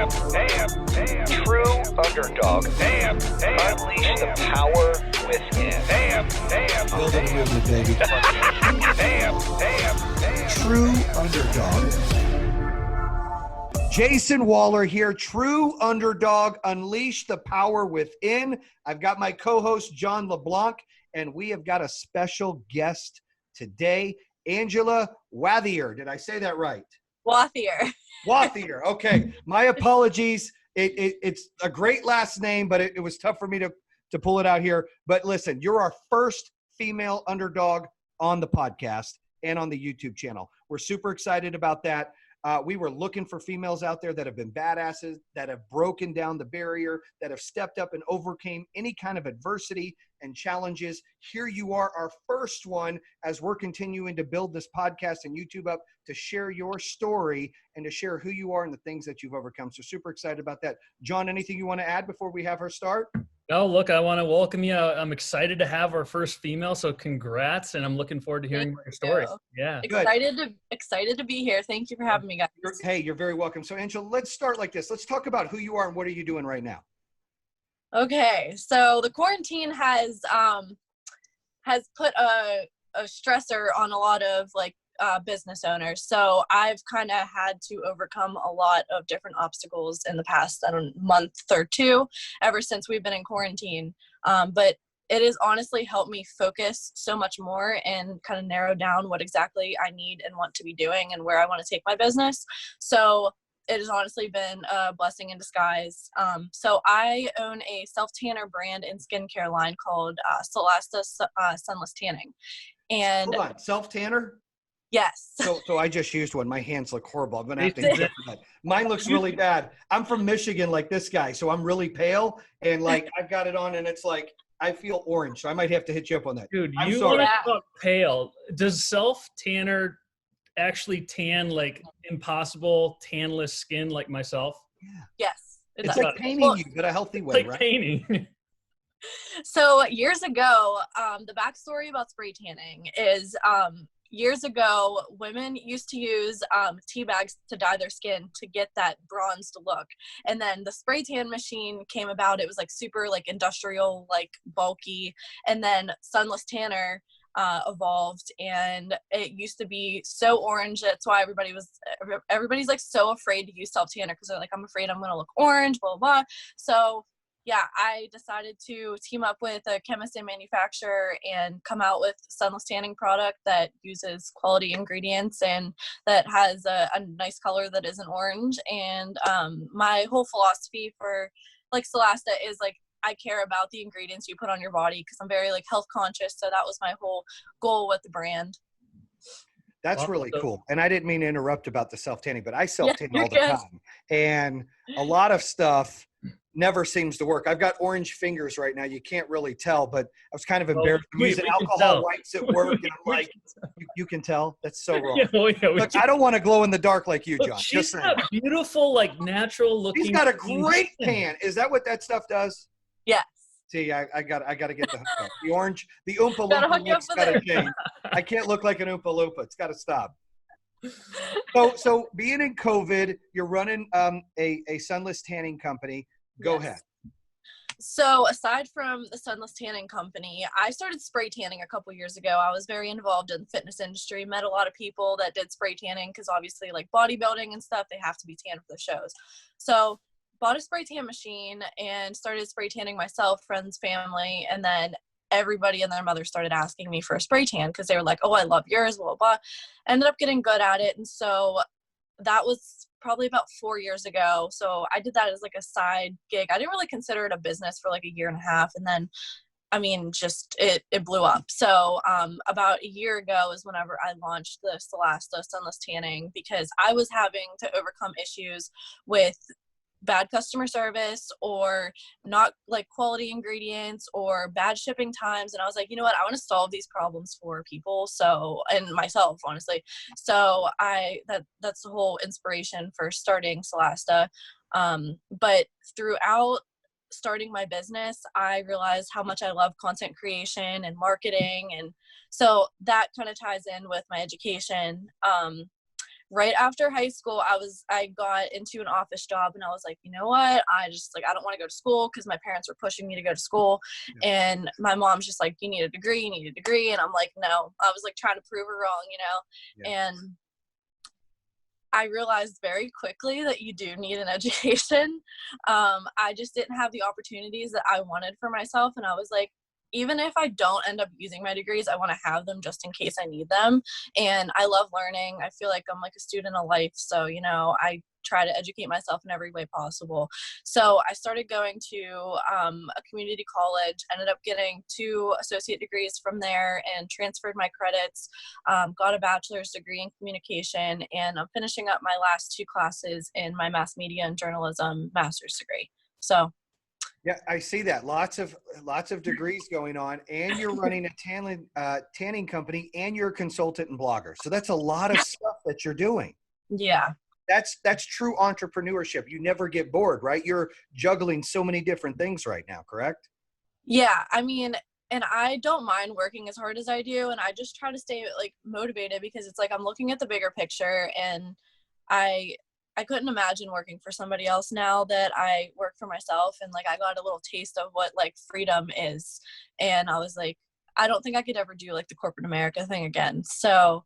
True Underdog. Unleash the power within. Build a movement, baby. True Underdog. Jayson Waller here, True Underdog, Unleash the Power Within. I've got my co-host, John LeBlanc, and we have got a special guest today, Angela Wauthier. Did I say that right? Wauthier. Wauthier. Okay. My apologies. It's a great last name, but it was tough for me to pull it out here. But listen, you're our first female underdog on the podcast and on the YouTube channel. We're super excited about that. We were looking for females out there that have been badasses, that have broken down the barrier, that have stepped up and overcame any kind of adversity and challenges. Here you are, our first one, as we're continuing to build this podcast and YouTube up to share your story and to share who you are and the things that you've overcome. So super excited about that. John, anything you want to add before we have her start? Oh, look, I want to welcome you. I'm excited to have our first female, so congrats, and I'm looking forward to hearing your story. Yeah. Excited to be here. Thank you for having me, guys. Hey, you're very welcome. So, Angela, let's start like this. Let's talk about who you are and what are you doing right now? Okay, so the quarantine has put a stressor on a lot of business owners. So I've kind of had to overcome a lot of different obstacles in the past, month or two, ever since we've been in quarantine. But it has honestly helped me focus so much more and kind of narrow down what exactly I need and want to be doing and where I want to take my business. So it has honestly been a blessing in disguise. So I own a SelfTanner brand and skincare line called Sunless Tanning. And hold on, SelfTanner? Yes. So I just used one. My hands look horrible. I'm going to have to get rid of that. Mine looks really bad. I'm from Michigan like this guy, so I'm really pale. And I've got it on and it's I feel orange. So I might have to hit you up on that. Dude, you look pale. Does SelfTanner actually tan impossible tanless skin like myself? Yeah. Yes. It's like painting you, but a healthy way, like right? Painting. So years ago, the backstory about spray tanning is years ago, women used to use tea bags to dye their skin to get that bronzed look. And then the spray tan machine came about. It was super industrial, bulky. And then sunless tanner evolved, and it used to be so orange. That's why everybody's so afraid to use self-tanner, because they're I'm afraid I'm going to look orange, blah, blah, blah. So yeah, I decided to team up with a chemist and manufacturer and come out with sunless tanning product that uses quality ingredients and that has a nice color that isn't orange. And my whole philosophy for Solasta is I care about the ingredients you put on your body, because I'm very health conscious. So that was my whole goal with the brand. That's really cool. And I didn't mean to interrupt about the self-tanning, but I self-tan all the time. And a lot of stuff never seems to work. I've got orange fingers right now. You can't really tell, but I was kind of embarrassed. I'm using alcohol wipes at work. And I'm you can tell? That's so wrong. Look, I don't want to glow in the dark like you, John. She's got beautiful, natural looking. She's got a great tan. Is that what that stuff does? Yes. See, I got to get the hook up. The orange, the Oompa Loompa look's got to change. I can't look like an Oompa Loompa. It's got to stop. So being in COVID, you're running a sunless tanning company. Go ahead. So aside from the sunless tanning company, I started spray tanning a couple years ago. I was very involved in the fitness industry, met a lot of people that did spray tanning, because obviously bodybuilding and stuff, they have to be tanned for the shows. So bought a spray tan machine and started spray tanning myself, friends, family, and then everybody and their mother started asking me for a spray tan, because they were like, oh, I love yours, blah, blah, blah. Ended up getting good at it. And so that was probably about 4 years ago. So I did that as a side gig. I didn't really consider it a business for a year and a half. And then, it blew up. So about a year ago is whenever I launched the Solasta Sunless Tanning, because I was having to overcome issues with bad customer service or not quality ingredients or bad shipping times. And I was like, you know what, I want to solve these problems for people. So, and myself, honestly. So that's the whole inspiration for starting Solasta. But throughout starting my business, I realized how much I love content creation and marketing. And so that kind of ties in with my education. right after high school, I got into an office job, and I was like, you know what? I just like, I don't want to go to school because my parents were pushing me to go to school. Yeah. And my mom's just like, you need a degree, you need a degree. And I'm like, no, I was like trying to prove her wrong, you know? Yeah. And I realized very quickly that you do need an education. I just didn't have the opportunities that I wanted for myself. And I was like, even if I don't end up using my degrees, I want to have them just in case I need them. And I love learning. I feel like I'm like a student of life. So, you know, I try to educate myself in every way possible. So I started going to a community college, ended up getting 2 associate degrees from there and transferred my credits, got a bachelor's degree in communication, and I'm finishing up my last 2 classes in my mass media and journalism master's degree. So Yeah, I see that. Lots of degrees going on, and you're running a tanning company, and you're a consultant and blogger. So that's a lot of stuff that you're doing. yeah. That's true entrepreneurship. You never get bored, right? You're juggling so many different things right now, correct? Yeah, I mean, and I don't mind working as hard as I do, and I just try to stay like motivated because it's like I'm looking at the bigger picture, and I couldn't imagine working for somebody else now that I work for myself. And like I got a little taste of what like freedom is, and I was like, I don't think I could ever do like the corporate America thing again. So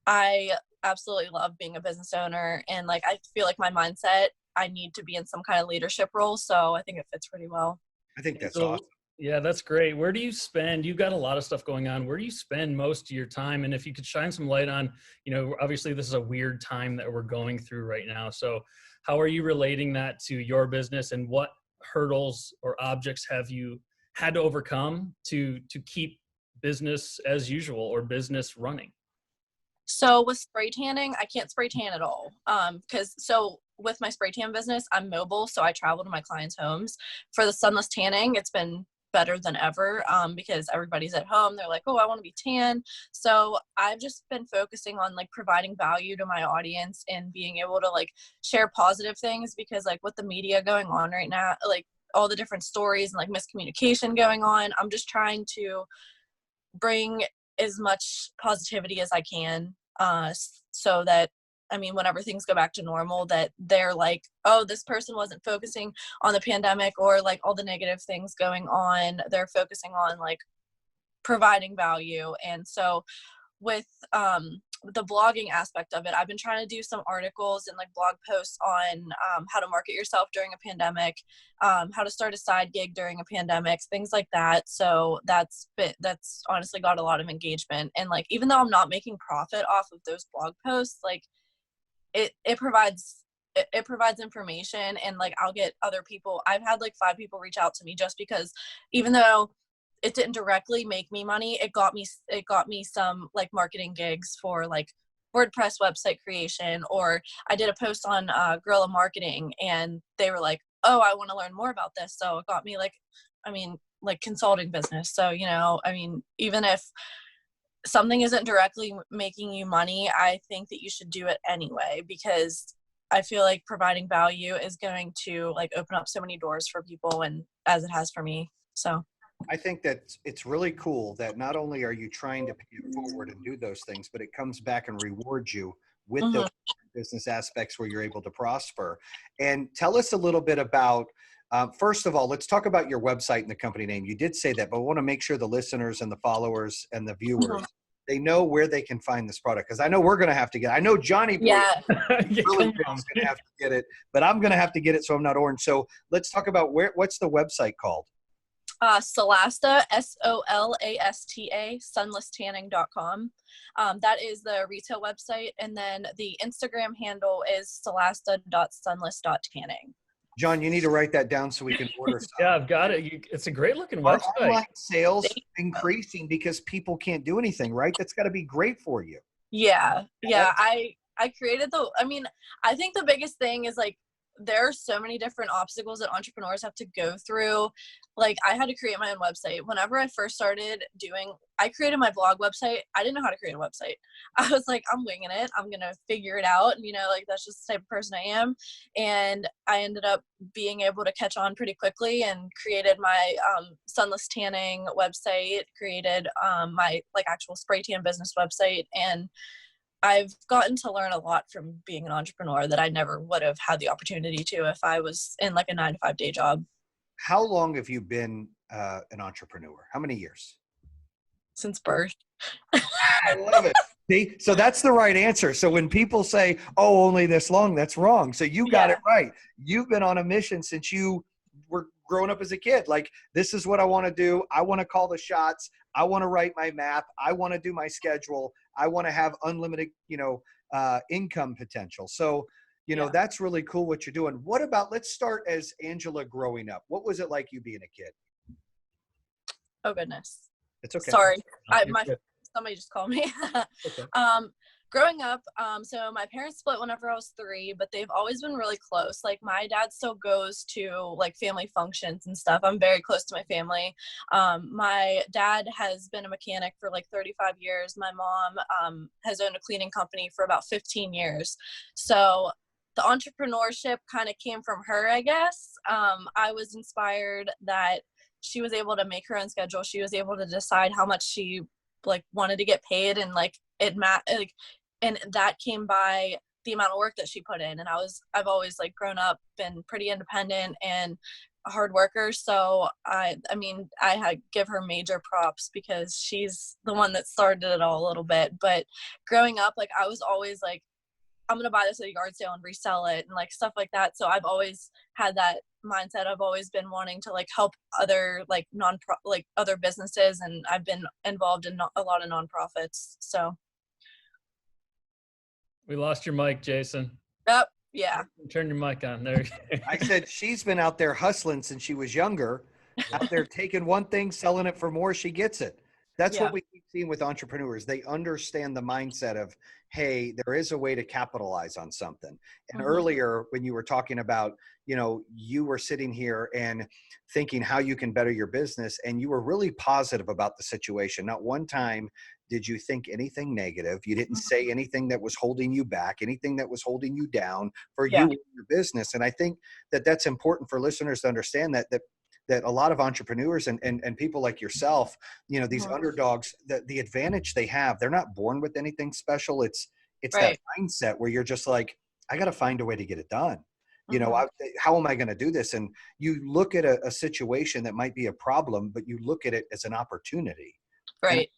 I absolutely love being a business owner, and like I feel like my mindset, I need to be in some kind of leadership role, so I think it fits pretty well. I think that's So, awesome. yeah, that's great. Where do you spend, you've got a lot of stuff going on. Where do you spend most of your time? And if you could shine some light on, you know, obviously this is a weird time that we're going through right now. So how are you relating that to your business, and what hurdles or objects have you had to overcome to keep business as usual or business running? So with spray tanning, I can't spray tan at all. Because so with my spray tan business, I'm mobile, so I travel to my clients' homes. For the sunless tanning, it's been better than ever, because everybody's at home. They're like, oh, I want to be tan. So I've just been focusing on like providing value to my audience and being able to like share positive things, because like with the media going on right now, like all the different stories and like miscommunication going on, I'm just trying to bring as much positivity as I can, so that, I mean, whenever things go back to normal, that they're like, oh, this person wasn't focusing on the pandemic or like all the negative things going on. They're focusing on like providing value. And so with the blogging aspect of it, I've been trying to do some articles and like blog posts on how to market yourself during a pandemic, how to start a side gig during a pandemic, things like that. So that's honestly got a lot of engagement. And like, even though I'm not making profit off of those blog posts, like it provides information, and like I'll get other people. I've had like 5 people reach out to me just because, even though it didn't directly make me money, it got me some like marketing gigs for like WordPress website creation, or I did a post on guerrilla marketing, and they were like, oh, I want to learn more about this. So it got me like, I mean, like consulting business. So, you know, I mean, even if something isn't directly making you money, I think that you should do it anyway, because I feel like providing value is going to like open up so many doors for people, and as it has for me. So I think that it's really cool that not only are you trying to pay it forward and do those things, but it comes back and rewards you with those business aspects where you're able to prosper. And tell us a little bit about, first of all, let's talk about your website and the company name. You did say that, but I want to make sure the listeners and the followers and the viewers, they know where they can find this product. Because I know we're going to have to get it. I know Johnny Boy yeah. really is going to have to get it, but I'm going to have to get it so I'm not orange. So let's talk about what's the website called? Solasta, SOLASTA, sunlesstanning.com. That is the retail website. And then the Instagram handle is solasta.sunless.tanning. John, you need to write that down so we can order some. Yeah, I've got it. It's a great looking Are website. online sales increasing because people can't do anything, right? That's got to be great for you. Yeah. I created I think the biggest thing is like, there are so many different obstacles that entrepreneurs have to go through. Like I had to create my own website. Whenever I first started I created my blog website. I didn't know how to create a website. I was like, I'm winging it. I'm going to figure it out. And, you know, like that's just the type of person I am. And I ended up being able to catch on pretty quickly and created my sunless tanning website, created my like actual spray tan business website. And I've gotten to learn a lot from being an entrepreneur that I never would have had the opportunity to if I was in like a 9-to-5 day job. How long have you been an entrepreneur? How many years? Since birth. I love it. See, so that's the right answer. So when people say, "Oh, only this long," that's wrong. So you got it right. You've been on a mission since you were growing up as a kid. Like, this is what I want to do. I want to call the shots. I want to write my map. I want to do my schedule. I want to have unlimited, income potential. So, that's really cool what you're doing. What about, let's start as Angela growing up. What was it like you being a kid? Oh goodness. It's okay. Sorry. Somebody just called me. Okay. Growing up, so my parents split whenever I was 3, but they've always been really close. Like, my dad still goes to like family functions and stuff. I'm very close to my family. My dad has been a mechanic for like 35 years. My mom has owned a cleaning company for about 15 years. So the entrepreneurship kind of came from her, I guess. I was inspired that she was able to make her own schedule. She was able to decide how much she like wanted to get paid, and like and that came by the amount of work that she put in. And I've always like grown up, been pretty independent and a hard worker. So I give her major props because she's the one that started it all a little bit. But growing up, like, I was always like, I'm going to buy this at a yard sale and resell it and like stuff like that. So I've always had that mindset. I've always been wanting to like help other like other businesses, and I've been involved in a lot of nonprofits. So. We lost your mic, Jason. Yep. Yeah. Turn your mic on there. I said she's been out there hustling since she was younger, out there taking one thing, selling it for more. She gets it. That's what we keep seeing with entrepreneurs. They understand the mindset of, hey, there is a way to capitalize on something. And earlier when you were talking about, you were sitting here and thinking how you can better your business, and you were really positive about the situation. Not one time did you think anything negative. You didn't say anything that was holding you back, anything that was holding you down for you and your business. And I think that that's important for listeners to understand that a lot of entrepreneurs and people like yourself, these underdogs, the advantage they have, they're not born with anything special. It's that mindset where you're just like, I got to find a way to get it done. How am I going to do this? And you look at a situation that might be a problem, but you look at it as an opportunity. Right.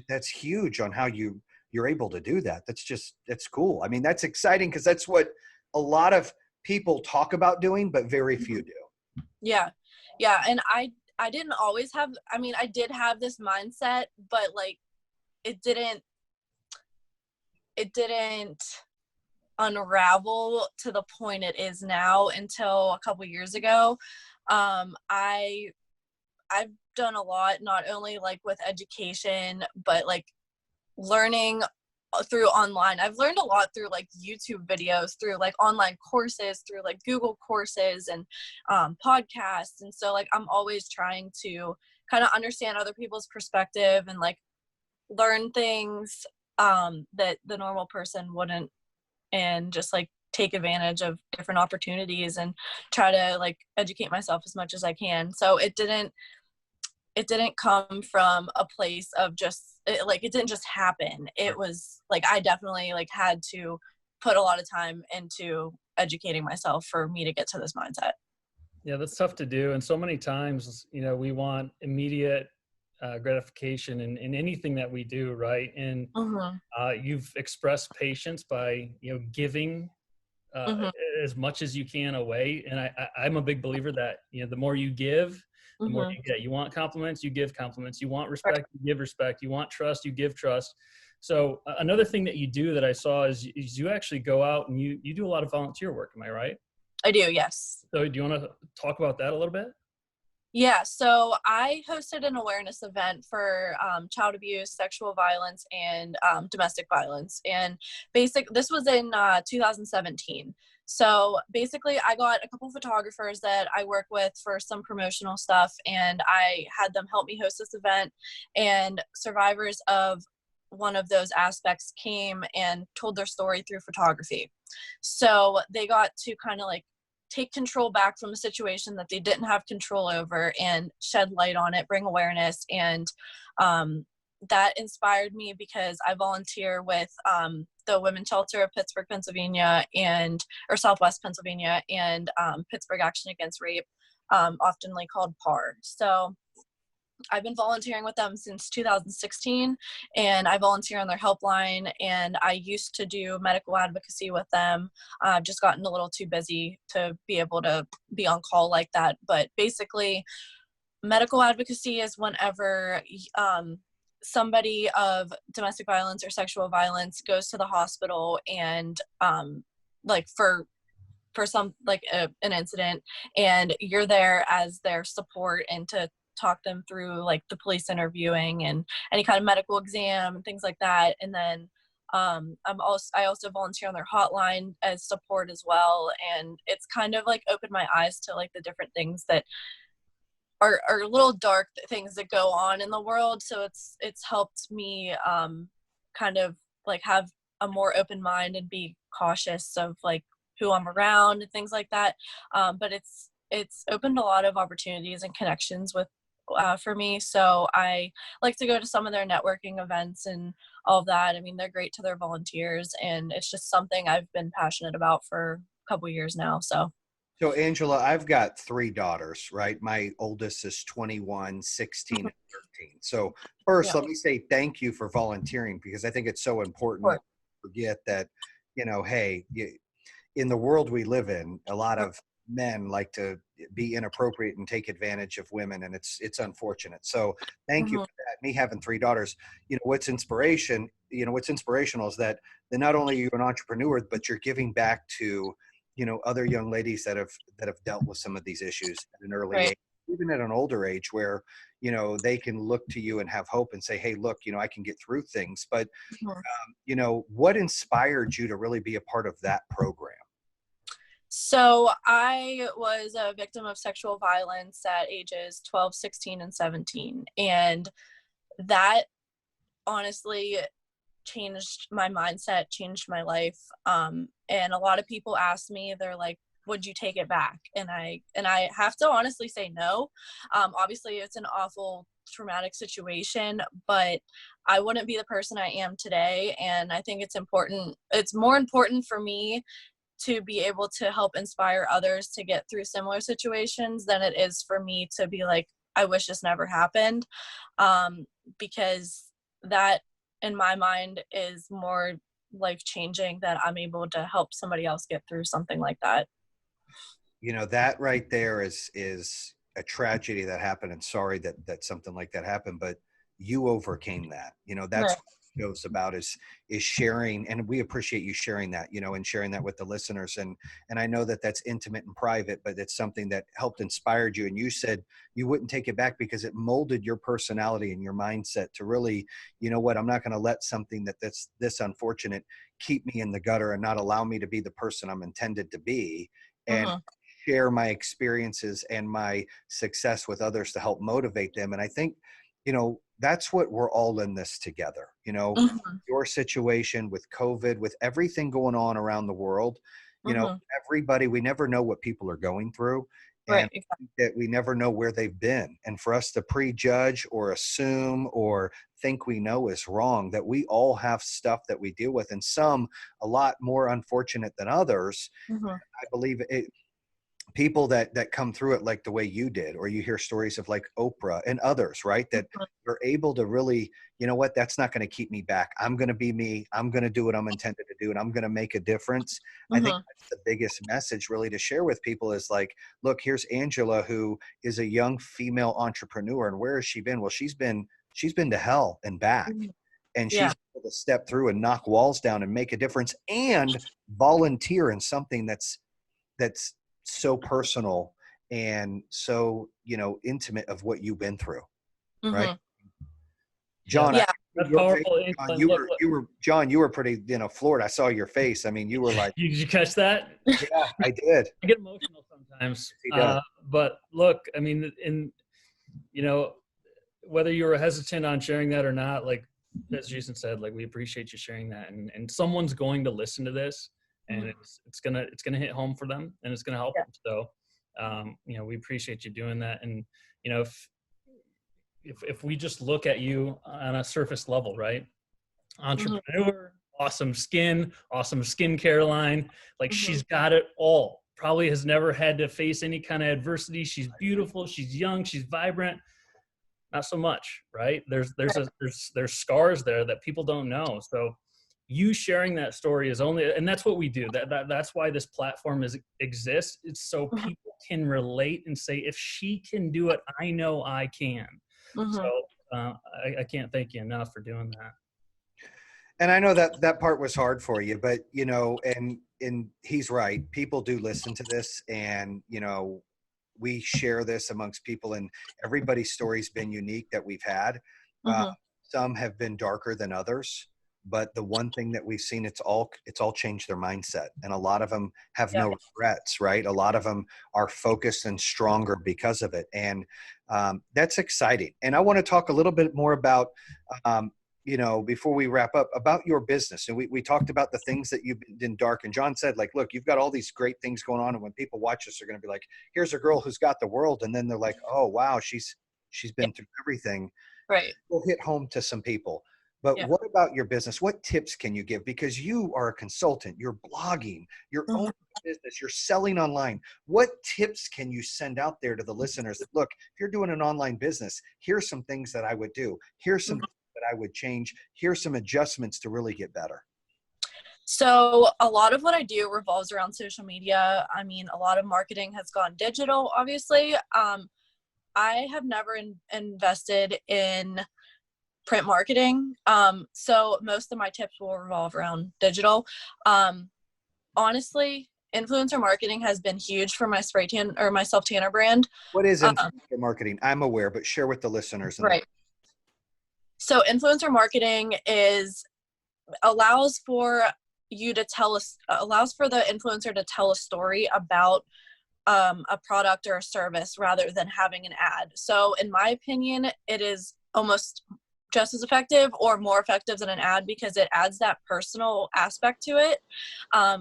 That's huge on how you're able to do that. That's cool. I mean, that's exciting because that's what a lot of people talk about doing, but very few do. Yeah. Yeah. And I didn't always have, I did have this mindset, but like, it didn't unravel to the point it is now until a couple years ago. I've done a lot, not only like with education, but like learning through online. I've learned a lot through like YouTube videos, through like online courses, through like Google courses and podcasts. And so like, I'm always trying to kind of understand other people's perspective and like learn things that the normal person wouldn't, and just like take advantage of different opportunities and try to like educate myself as much as I can. So it didn't come from a place of it didn't just happen. It was like, I definitely like had to put a lot of time into educating myself for me to get to this mindset. Yeah, that's tough to do. And so many times, we want immediate gratification in anything that we do, right? And you've expressed patience by, giving as much as you can away. And I'm a big believer that, the more you give, the more you get. You want compliments, you give compliments. You want respect, you give respect. You want trust, you give trust. So another thing that you do that I saw is you actually go out and you do a lot of volunteer work. Am I right? I do, yes. So do you want to talk about that a little bit? Yeah, so I hosted an awareness event for child abuse, sexual violence, and domestic violence. And this was in 2017. So basically, I got a couple photographers that I work with for some promotional stuff, and I had them help me host this event. And survivors of one of those aspects came and told their story through photography. So they got to kind of like take control back from a situation that they didn't have control over and shed light on it, bring awareness, and that inspired me because I volunteer with the Women's Shelter of Pittsburgh, Pennsylvania, or Southwest Pennsylvania, and Pittsburgh Action Against Rape, oftenly called PAR. So I've been volunteering with them since 2016, and I volunteer on their helpline, and I used to do medical advocacy with them. I've just gotten a little too busy to be able to be on call like that. But basically, medical advocacy is whenever somebody of domestic violence or sexual violence goes to the hospital and like for some like an incident, and you're there as their support and to talk them through like the police interviewing and any kind of medical exam and things like that. And then I also volunteer on their hotline as support as well, and it's kind of like opened my eyes to like the different things that are little dark things that go on in the world. So it's helped me kind of like have a more open mind and be cautious of like who I'm around and things like that. But it's opened a lot of opportunities and connections with for me. So I like to go to some of their networking events and all of that. I mean, they're great to their volunteers, and it's just something I've been passionate about for a couple years now. So Angela, I've got 3 daughters, right? My oldest is 21, 16, and 13. So first, let me say thank you for volunteering, because I think it's so important to forget that, hey, in the world we live in, a lot of men like to be inappropriate and take advantage of women, and it's unfortunate. So thank you for that. Me having 3 daughters, what's inspirational is that not only are you an entrepreneur, but you're giving back to other young ladies that have dealt with some of these issues at an early age, even at an older age, where they can look to you and have hope and say, hey, look, I can get through things. But what inspired you to really be a part of that program? So I was a victim of sexual violence at ages 12, 16, and 17. And that honestly changed my mindset, changed my life. And a lot of people ask me, they're like, would you take it back? And I have to honestly say no. Obviously it's an awful traumatic situation, but I wouldn't be the person I am today. And I think it's more important for me to be able to help inspire others to get through similar situations than it is for me to be like, I wish this never happened. Because that in my mind is more life-changing, that I'm able to help somebody else get through something like that. That right there is a tragedy that happened, and sorry that something like that happened, but you overcame that. That's what it goes about is sharing, and we appreciate you sharing that, and sharing that with the listeners. And I know that that's intimate and private, but it's something that helped inspired you. And you said you wouldn't take it back because it molded your personality and your mindset to really, I'm not going to let something that's this unfortunate keep me in the gutter and not allow me to be the person I'm intended to be, and share my experiences and my success with others to help motivate them. And I think, that's what we're all in this together. Your situation with COVID, with everything going on around the world, everybody, we never know what people are going through, and that we never know where they've been. And for us to prejudge or assume or think we know is wrong. That we all have stuff that we deal with, and some a lot more unfortunate than others. I believe people that come through it like the way you did, or you hear stories of like Oprah and others, right? That are able to really, that's not going to keep me back. I'm going to be me. I'm going to do what I'm intended to do, and I'm going to make a difference. I think that's the biggest message really to share with people is like, look, here's Angela, who is a young female entrepreneur. And where has she been? Well, she's been to hell and back. And she's able to step through and knock walls down and make a difference and volunteer in something that's so personal and so intimate of what you've been through, right? John, that's powerful. John, you were pretty floored. I saw your face. I mean, you were like, did you catch that? Yeah, I did. I get emotional sometimes, but look, I mean, whether you were hesitant on sharing that or not, like as Jason said, like we appreciate you sharing that, and someone's going to listen to this, and it's gonna hit home for them, and it's gonna help them. So, we appreciate you doing that. And if if we just look at you on a surface level, right? Entrepreneur, awesome skin, awesome skincare line. Like she's got it all. Probably has never had to face any kind of adversity. She's beautiful. She's young. She's vibrant. Not so much, right? There's scars there that people don't know. So you sharing that story is only, and that's what we do. That's why this platform exists. It's so people can relate and say, if she can do it, I know I can. So I can't thank you enough for doing that. And I know that part was hard for you, but you know, and he's right. People do listen to this, and you know, we share this amongst people, and everybody's story's been unique that we've had. Some have been darker than others, but the one thing that we've seen, it's all changed their mindset, and a lot of them have no regrets, right? A lot of them are focused and stronger because of it, and that's exciting. And I want to talk a little bit more about you know, before we wrap up, about your business. And we talked about the things that you've been dark. And John said, like, look, you've got all these great things going on. And when people watch us, they're going to be like, here's a girl who's got the world. And then they're like, oh, wow, she's been through everything. Right. We'll hit home to some people. But what about your business? What tips can you give? Because you are a consultant, you're blogging, you're owning a business, you're selling online. What tips can you send out there to the listeners that, look, if you're doing an online business, here's some things that I would do. Here's some that I would change. Here's some adjustments to really get better. So a lot of what I do revolves around social media. I mean, a lot of marketing has gone digital, obviously. I have never invested in print marketing. So most of my tips will revolve around digital. Honestly, influencer marketing has been huge for my spray tan or my SelfTanner brand. What is influencer marketing? I'm aware, but share with the listeners. Right. So influencer marketing allows for the influencer to tell a story about a product or a service rather than having an ad. So in my opinion, it is almost just as effective or more effective than an ad because it adds that personal aspect to it.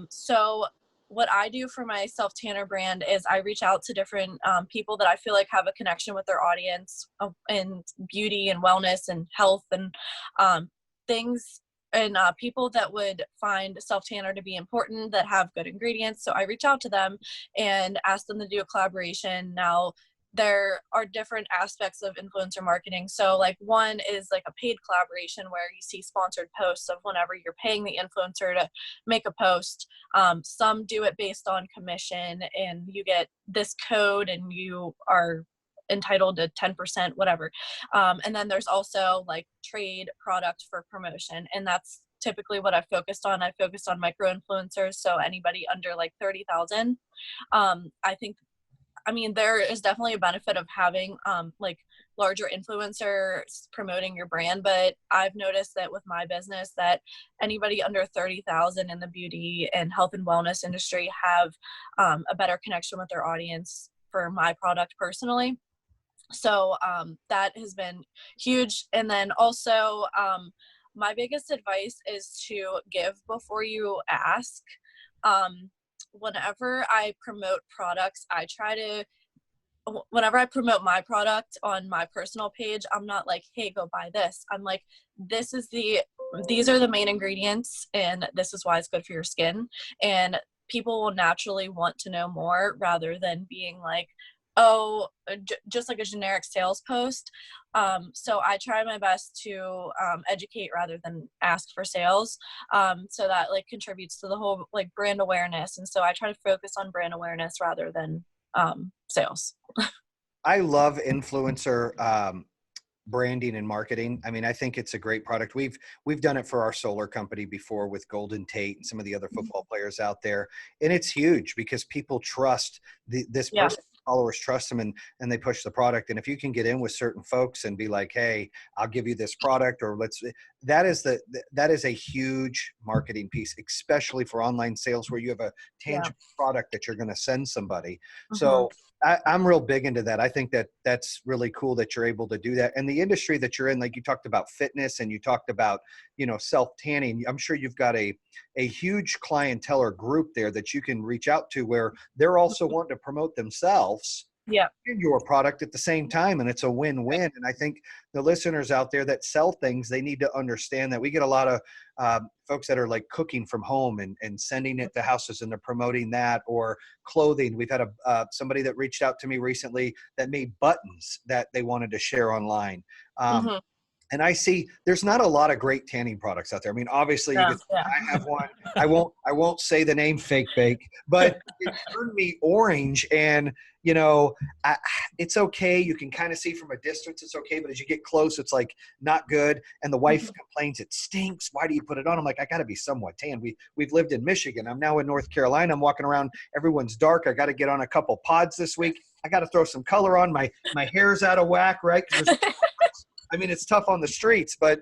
So what I do for my SelfTanner brand is I reach out to different people that I feel like have a connection with their audience in beauty and wellness and health and things, and people that would find SelfTanner to be important, that have good ingredients. So I reach out to them and ask them to do a collaboration. Now, there are different aspects of influencer marketing. So like one is like a paid collaboration where you see sponsored posts of whenever you're paying the influencer to make a post. Some do it based on commission and you get this code and you are entitled to 10%, whatever. And then there's also like trade product for promotion. And that's typically what I focused on. I focused on micro influencers. So anybody under like 30,000. I mean, there is definitely a benefit of having like larger influencers promoting your brand, but I've noticed that with my business that anybody under 30,000 in the beauty and health and wellness industry have a better connection with their audience for my product personally. So that has been huge. And then also my biggest advice is to give before you ask. Whenever I promote products, whenever I promote my product on my personal page, I'm not like, hey, go buy this. I'm like, these are the main ingredients and this is why it's good for your skin. And people will naturally want to know more rather than being like, oh, just like a generic sales post. So I try my best to educate rather than ask for sales. So that like contributes to the whole like brand awareness. And so I try to focus on brand awareness rather than sales. I love influencer branding and marketing. I mean, I think it's a great product. We've done it for our solar company before with Golden Tate and some of the other football players out there. And it's huge because people trust this person. Followers trust them and they push the product. And if you can get in with certain folks and be like, hey, I'll give you this product, or that is a huge marketing piece, especially for online sales where you have a tangible product that you're going to send somebody. So I'm real big into that. I think that's really cool that you're able to do that. And the industry that you're in, like you talked about fitness and you talked about, you know, self-tanning. I'm sure you've got a huge clientele or group there that you can reach out to where they're also wanting to promote themselves. and your product at the same time, and it's a win-win. And I think the listeners out there that sell things, they need to understand that we get a lot of folks that are like cooking from home and sending it to houses, and they're promoting that, or clothing. We've had somebody that reached out to me recently that made buttons that they wanted to share online. And I see there's not a lot of great tanning products out there. I mean, obviously, I have one. I won't say the name Fake Bake, but it turned me orange. And you know, it's okay. You can kind of see from a distance it's okay, but as you get close, it's like not good. And the wife complains it stinks. Why do you put it on? I'm like, I got to be somewhat tan. We've lived in Michigan. I'm now in North Carolina. I'm walking around. Everyone's dark. I got to get on a couple pods this week. I got to throw some color on. My hair's out of whack, right? I mean, it's tough on the streets, but,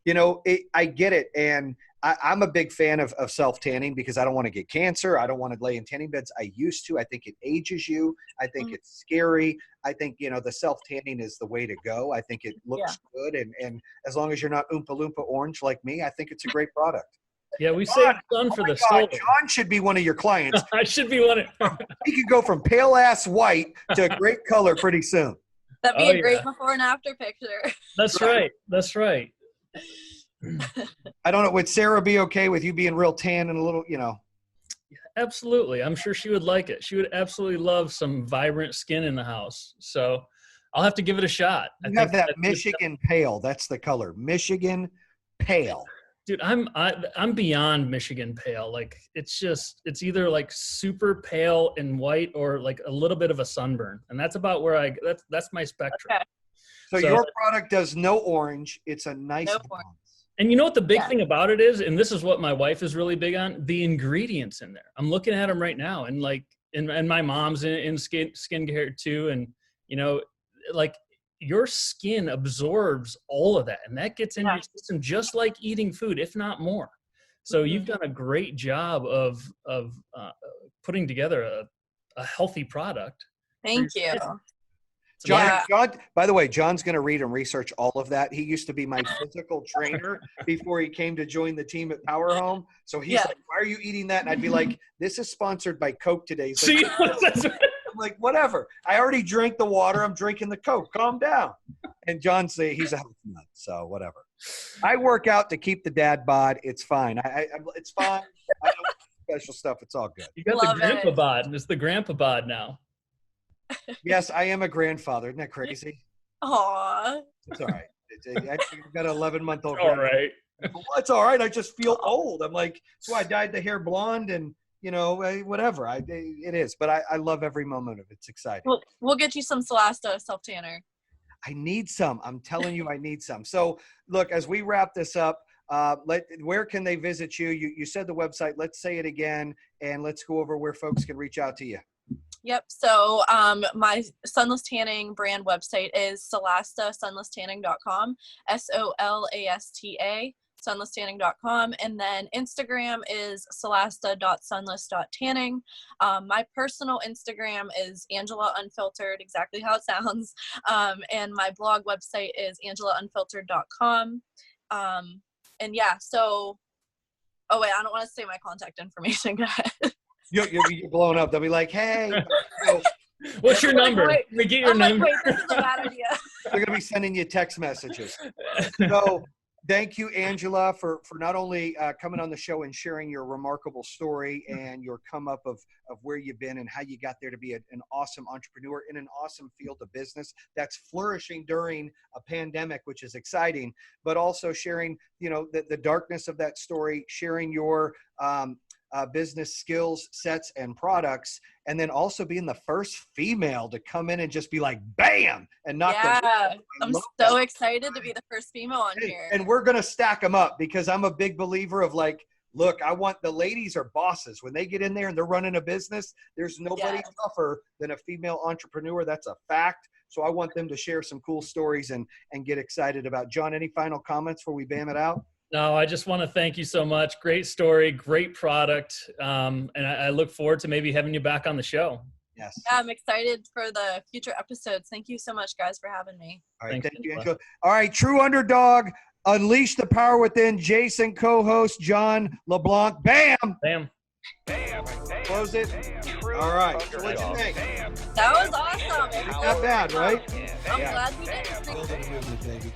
you know, I get it. And I'm a big fan of self-tanning because I don't want to get cancer. I don't want to lay in tanning beds. I used to. I think it ages you. I think it's scary. I think, you know, the self-tanning is the way to go. I think it looks good. And as long as you're not Oompa Loompa orange like me, I think it's a great product. Yeah, we saved sun for the soul. John should be one of your clients. I should be one of He could go from pale-ass white to a great color pretty soon. That'd be a great before and after picture. That's right. That's right. I don't know. Would Sarah be okay with you being real tan and a little, you know? Absolutely. I'm sure she would like it. She would absolutely love some vibrant skin in the house. So I'll have to give it a shot. You have that Michigan pale. That's the color. Michigan pale. Dude, I'm beyond Michigan pale. Like it's either like super pale and white or like a little bit of a sunburn. And that's about where that's my spectrum. Okay. So your product does no orange. It's a nice balance. And you know what the big thing about it is, and this is what my wife is really big on, the ingredients in there. I'm looking at them right now, and like, and my mom's in skincare too, and you know, like your skin absorbs all of that, and that gets in your system just like eating food, if not more. So you've done a great job of putting together a healthy product. Thank you. John, by the way, John's going to read and research all of that. He used to be my physical trainer before he came to join the team at Power Home. So he's like, why are you eating that? And I'd be like, this is sponsored by Coke today. Like, I'm like, whatever. I already drank the water. I'm drinking the Coke. Calm down. And John say he's a health nut. So whatever. I work out to keep the dad bod. It's fine. It's fine. I don't do special stuff. It's all good. You got the grandpa bod. It's the grandpa bod now. Yes, I am a grandfather. Isn't that crazy? Aw. It's all right. I've got an 11-month-old. All right. Well, it's all right. I just feel old. I'm like, that's why I dyed the hair blonde and, you know, whatever. It is. But I love every moment of it. It's exciting. Well, we'll get you some Solasta SelfTanner. I need some. I'm telling you, I need some. So, look, as we wrap this up, where can they visit you? You said the website. Let's say it again, and let's go over where folks can reach out to you. Yep. So my sunless tanning brand website is solastasunlesstanning.com, SOLASTA, sunlesstanning.com. And then Instagram is solasta.sunless.tanning. My personal Instagram is Angela Unfiltered, exactly how it sounds. And my blog website is angelaunfiltered.com. And yeah, so, oh wait, I don't want to say my contact information. Go ahead. You're blowing up. They'll be like, hey. What's your number? We get your number. Wait, this is a bad idea. They're going to be sending you text messages. So thank you, Angela, for not only coming on the show and sharing your remarkable story and your come up of where you've been and how you got there to be an awesome entrepreneur in an awesome field of business that's flourishing during a pandemic, which is exciting, but also sharing, you know, the darkness of that story, sharing your business skills, sets, and products, and then also being the first female to come in and just be like, bam, and knock I'm so excited to be the first female on here. And we're going to stack them up because I'm a big believer of like, look, I want the ladies are bosses. When they get in there and they're running a business, there's nobody tougher than a female entrepreneur. That's a fact. So I want them to share some cool stories and get excited about. John, any final comments before we bam it out? No, I just want to thank you so much. Great story, great product. And I look forward to maybe having you back on the show. Yes. Yeah, I'm excited for the future episodes. Thank you so much, guys, for having me. All right. Thanks, Thank you, Angela. All right. True Underdog, Unleash the Power Within. Jayson, co-host, John LeBlanc. Bam. Bam. Bam. Bam. close it. True All right. So what'd you Underdog. think? That was awesome. Not bad, right? I'm Yeah. glad we did. Building a movement, baby.